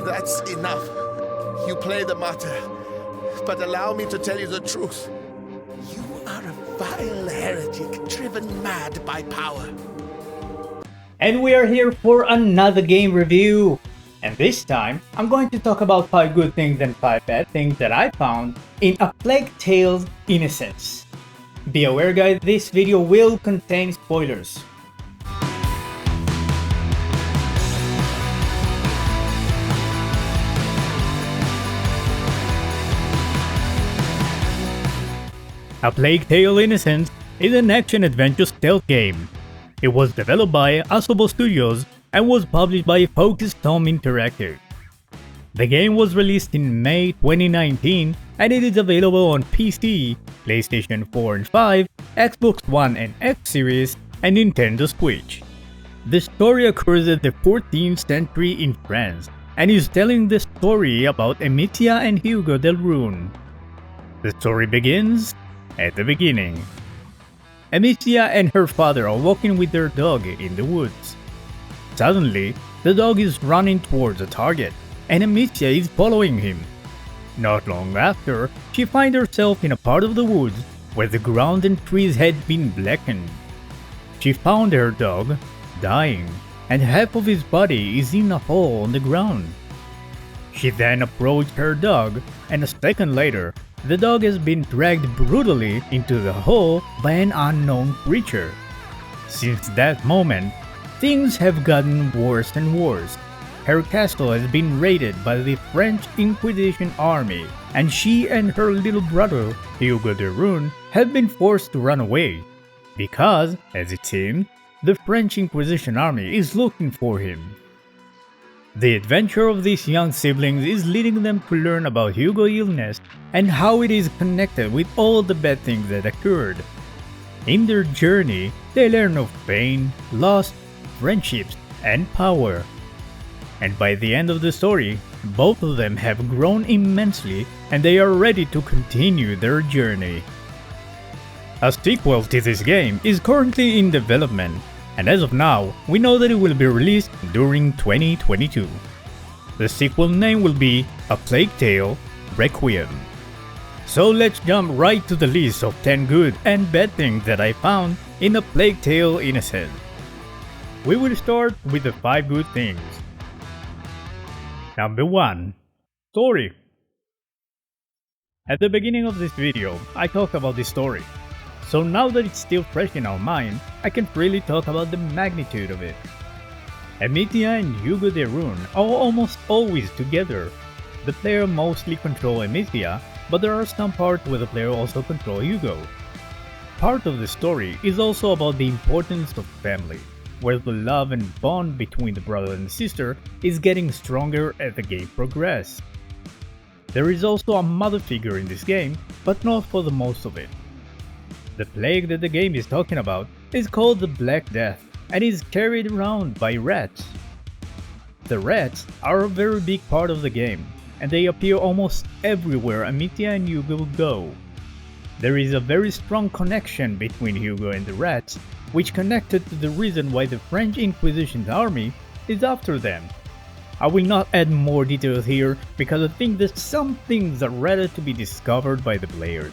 That's enough. You play the martyr, but allow me to tell you the truth. You are a vile heretic driven mad by power. And we are here for another game review. And this time, I'm going to talk about 5 good things and 5 bad things that I found in A Plague Tale's Innocence. Be aware guys, this video will contain spoilers. A Plague Tale Innocence is an action-adventure stealth game. It was developed by Asobo Studios and was published by Focus Tom Interactive. The game was released in May 2019 and it is available on PC, PlayStation 4 and 5, Xbox One and X Series, and Nintendo Switch. The story occurs at the 14th century in France and is telling the story about Amicia and Hugo del Rune. The story begins at the beginning. Amicia and her father are walking with their dog in the woods. Suddenly, the dog is running towards a target, and Amicia is following him. Not long after, she finds herself in a part of the woods where the ground and trees had been blackened. She found her dog dying, and half of his body is in a hole on the ground. She then approached her dog, and a second later, the dog has been dragged brutally into the hole by an unknown creature. Since that moment, things have gotten worse and worse. Her castle has been raided by the French Inquisition army, and she and her little brother, Hugo de Rune, have been forced to run away. Because, as it seems, the French Inquisition army is looking for him. The adventure of these young siblings is leading them to learn about Hugo's illness and how it is connected with all the bad things that occurred. In their journey, they learn of pain, loss, friendships, and power. And by the end of the story, both of them have grown immensely and they are ready to continue their journey. A sequel to this game is currently in development, and as of now, we know that it will be released during 2022. The sequel name will be A Plague Tale Requiem. So let's jump right to the list of 10 good and bad things that I found in A Plague Tale Innocence. We will start with the 5 good things. Number 1. Story. At the beginning of this video, I talked about the story. So now that it's still fresh in our mind, I can freely talk about the magnitude of it. Amicia and Hugo de Rune are almost always together. The player mostly controls Amicia, but there are some parts where the player also controls Hugo. Part of the story is also about the importance of family, where the love and bond between the brother and sister is getting stronger as the game progresses. There is also a mother figure in this game, but not for the most of it. The plague that the game is talking about is called the Black Death and is carried around by rats. The rats are a very big part of the game, and they appear almost everywhere Amicia and Hugo go. There is a very strong connection between Hugo and the rats, which connected to the reason why the French Inquisition's army is after them. I will not add more details here because I think that some things are rather to be discovered by the players.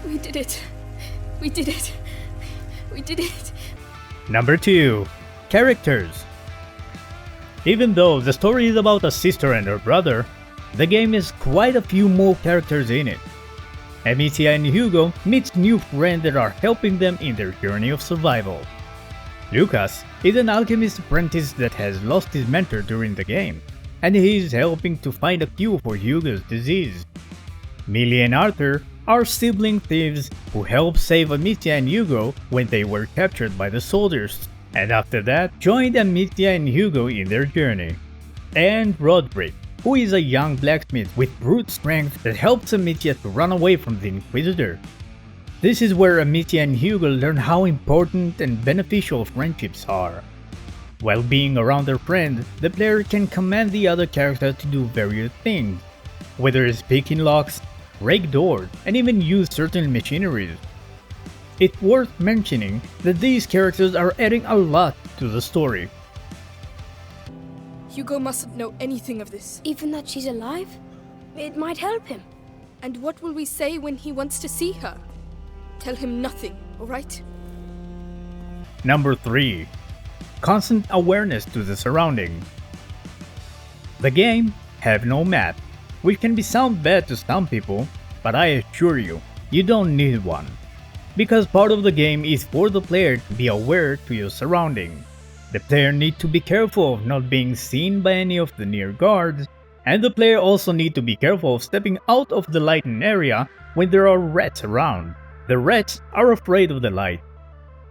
We did it. We did it. We did it. Number 2. Characters. Even though the story is about a sister and her brother, the game has quite a few more characters in it. Amicia and Hugo meet new friends that are helping them in their journey of survival. Lucas is an alchemist apprentice that has lost his mentor during the game, and he is helping to find a cure for Hugo's disease. Millie and Arthur are sibling thieves who helped save Amicia and Hugo when they were captured by the soldiers, and after that joined Amicia and Hugo in their journey. And Roderick, who is a young blacksmith with brute strength that helps Amicia to run away from the Inquisitor. This is where Amicia and Hugo learn how important and beneficial friendships are. While being around their friend, the player can command the other character to do various things, whether it's picking locks, break doors, and even use certain machineries. It's worth mentioning that these characters are adding a lot to the story. Hugo mustn't know anything of this. Even that she's alive? It might help him. And what will we say when he wants to see her? Tell him nothing, alright? Number 3. Constant awareness to the surroundings. The game have no map, which can sound bad to some people, but I assure you, you don't need one. Because part of the game is for the player to be aware to your surroundings. The player needs to be careful of not being seen by any of the near guards, and the player also needs to be careful of stepping out of the lighting area when there are rats around. The rats are afraid of the light.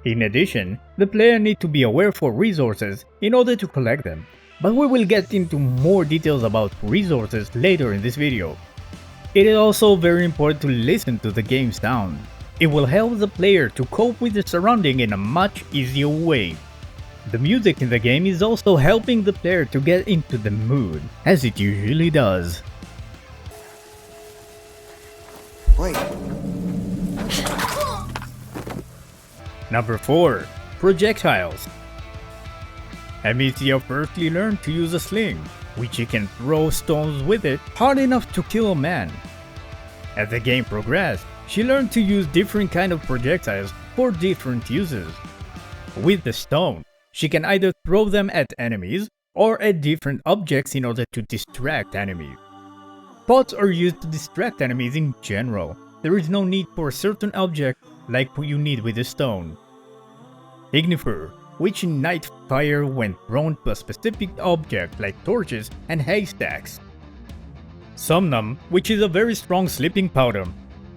In addition, the player needs to be aware for resources in order to collect them, but we will get into more details about resources later in this video. It is also very important to listen to the game sound. It will help the player to cope with the surrounding in a much easier way. The music in the game is also helping the player to get into the mood, as it usually does. Wait. Number 4. Projectiles. Amicia firstly learned to use a sling, which she can throw stones with it hard enough to kill a man. As the game progressed, she learned to use different kind of projectiles for different uses. With the stone, she can either throw them at enemies or at different objects in order to distract enemies. Pots are used to distract enemies in general. There is no need for a certain object like you need with a stone. Ignifer, which ignites fire when thrown to a specific object like torches and haystacks. Somnum, which is a very strong sleeping powder.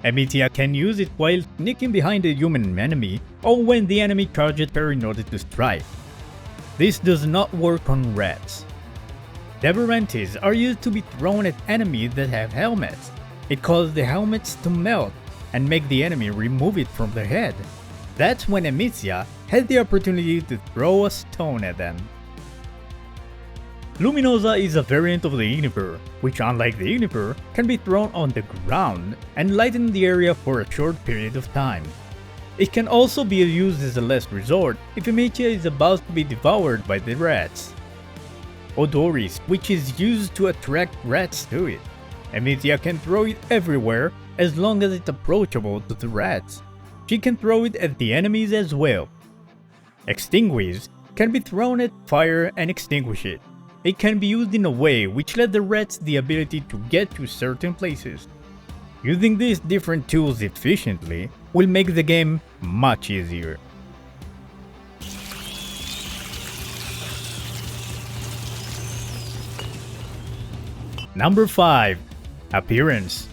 Amicia can use it while sneaking behind a human enemy or when the enemy charges her in order to strike. This does not work on rats. Devorantes are used to be thrown at enemies that have helmets. It causes the helmets to melt and make the enemy remove it from their head. That's when Amicia has the opportunity to throw a stone at them. Luminosa is a variant of the Ignifer, which unlike the Ignifer, can be thrown on the ground and lighten the area for a short period of time. It can also be used as a last resort if Amicia is about to be devoured by the rats. Odoris, which is used to attract rats to it. Amicia can throw it everywhere as long as it's approachable to the rats. She can throw it at the enemies as well. Extinguish can be thrown at fire and extinguish it. It can be used in a way which lets the rats the ability to get to certain places. Using these different tools efficiently will make the game much easier. Number 5. Appearance.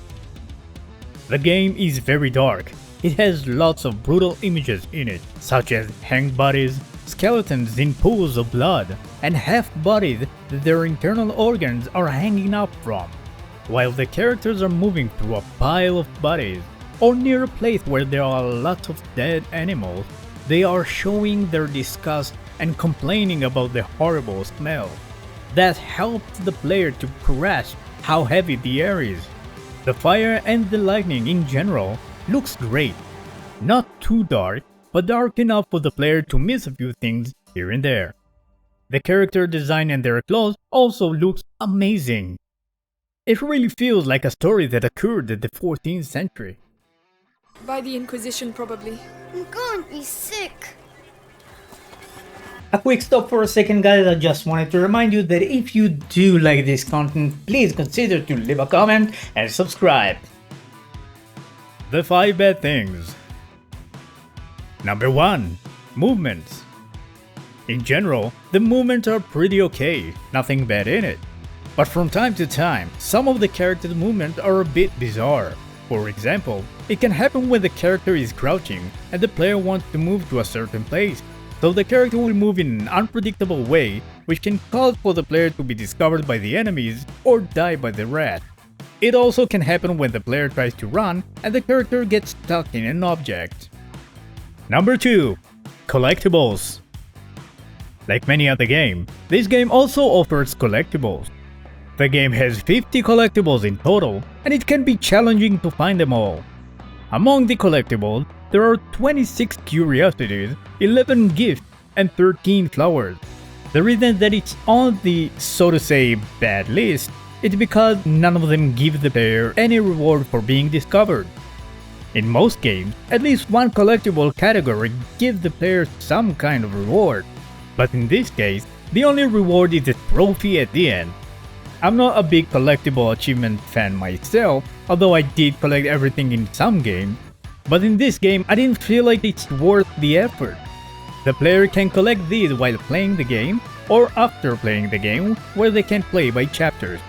The game is very dark. It has lots of brutal images in it, such as hanged bodies, skeletons in pools of blood, and half-bodied that their internal organs are hanging up from. While the characters are moving through a pile of bodies, or near a place where there are a lot of dead animals, they are showing their disgust and complaining about the horrible smell. That helps the player to grasp how heavy the air is. The fire and the lightning in general looks great. Not too dark, but dark enough for the player to miss a few things here and there. The character design and their clothes also looks amazing. It really feels like a story that occurred in the 14th century. By the Inquisition, probably. I'm going to be sick. A quick stop for a second, guys. I just wanted to remind you that if you do like this content, please consider to leave a comment and subscribe. The 5 bad things. Number 1. Movements. In general, the movements are pretty okay, nothing bad in it. But from time to time, some of the character's movements are a bit bizarre. For example, it can happen when the character is crouching and the player wants to move to a certain place. So the character will move in an unpredictable way, which can cause for the player to be discovered by the enemies or die by the rat. It also can happen when the player tries to run and the character gets stuck in an object. Number 2. Collectibles. Like many other games, this game also offers collectibles. The game has 50 collectibles in total, and it can be challenging to find them all. Among the collectibles, there are 26 curiosities, 11 gifts, and 13 flowers. The reason that it's on the, so to say, bad list is because none of them give the player any reward for being discovered. In most games, at least one collectible category gives the player some kind of reward, but in this case, the only reward is a trophy at the end. I'm not a big collectible achievement fan myself, although I did collect everything in some games, but in this game I didn't feel like it's worth the effort. The player can collect these while playing the game, or after playing the game, where they can play by chapters.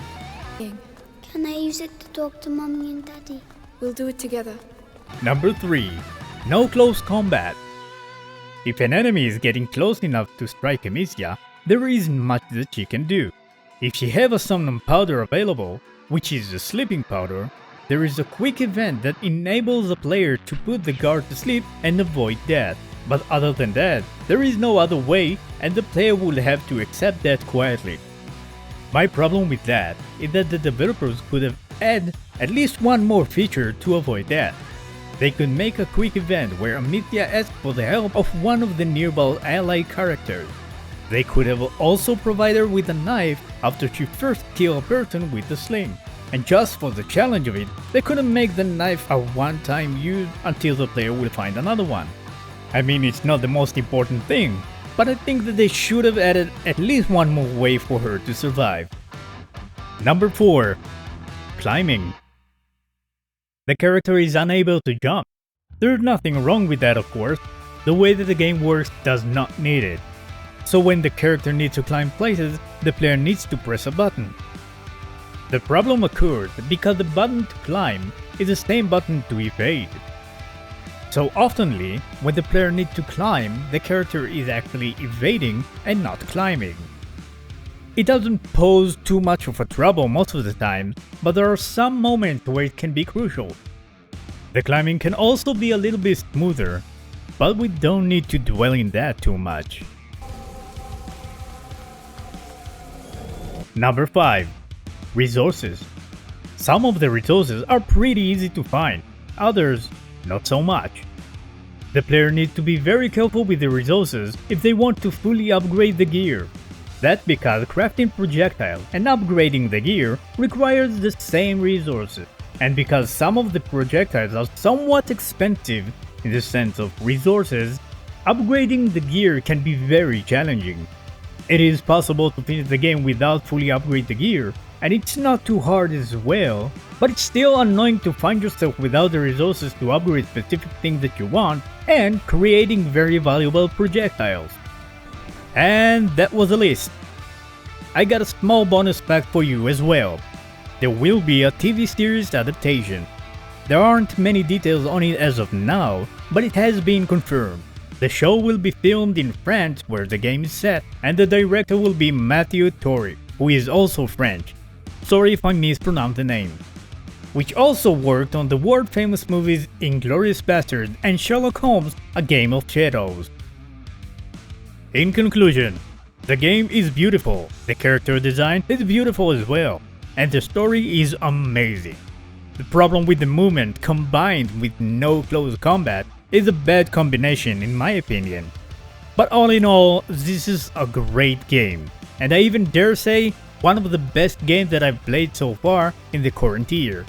Can I use it to talk to Mommy and Daddy? We'll do it together. Number 3. No close combat. If an enemy is getting close enough to strike Amicia, there isn't much that she can do. If she have a summon powder available, which is a sleeping powder, there is a quick event that enables the player to put the guard to sleep and avoid death. But other than that, there is no other way and the player will have to accept that quietly. My problem with that is that the developers could have added at least one more feature to avoid that. They could make a quick event where Amicia asks for the help of one of the nearby ally characters. They could have also provided her with a knife after she first killed a person with a sling. And just for the challenge of it, they couldn't make the knife a one-time use until the player will find another one. I mean, it's not the most important thing, but I think that they should have added at least one more way for her to survive. Number 4. Climbing. The character is unable to jump. There's nothing wrong with that, of course. The way that the game works does not need it. So when the character needs to climb places, the player needs to press a button. The problem occurs because the button to climb is the same button to evade. So oftenly, when the player needs to climb, the character is actually evading and not climbing. It doesn't pose too much of a trouble most of the time, but there are some moments where it can be crucial. The climbing can also be a little bit smoother, but we don't need to dwell in that too much. Number 5. Resources. Some of the resources are pretty easy to find, others not so much. The player needs to be very careful with the resources if they want to fully upgrade the gear. That's because crafting projectiles and upgrading the gear requires the same resources, and because some of the projectiles are somewhat expensive in the sense of resources, upgrading the gear can be very challenging. It is possible to finish the game without fully upgrade the gear, and it's not too hard as well, but it's still annoying to find yourself without the resources to upgrade specific things that you want and creating very valuable projectiles. And that was the list. I got a small bonus pack for you as well. There will be a TV series adaptation. There aren't many details on it as of now, but it has been confirmed. The show will be filmed in France where the game is set, and the director will be Mathieu Torry, who is also French. Sorry if I mispronounced the name. Which also worked on the world famous movies Inglourious Basterds and Sherlock Holmes: A Game of Shadows. In conclusion, the game is beautiful, the character design is beautiful as well, and the story is amazing. The problem with the movement combined with no close combat is a bad combination in my opinion. But all in all, this is a great game, and I even dare say one of the best games that I've played so far in the current year.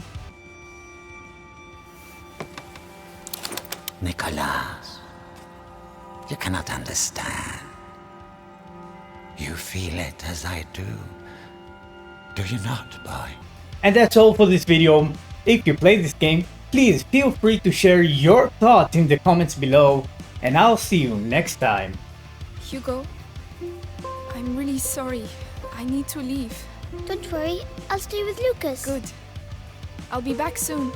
Nicholas, you cannot understand. You feel it as I do. Do you not, boy? And that's all for this video. If you play this game, please feel free to share your thoughts in the comments below, and I'll see you next time. Hugo, I'm really sorry. I need to leave. Don't worry, I'll stay with Lucas. Good. I'll be back soon.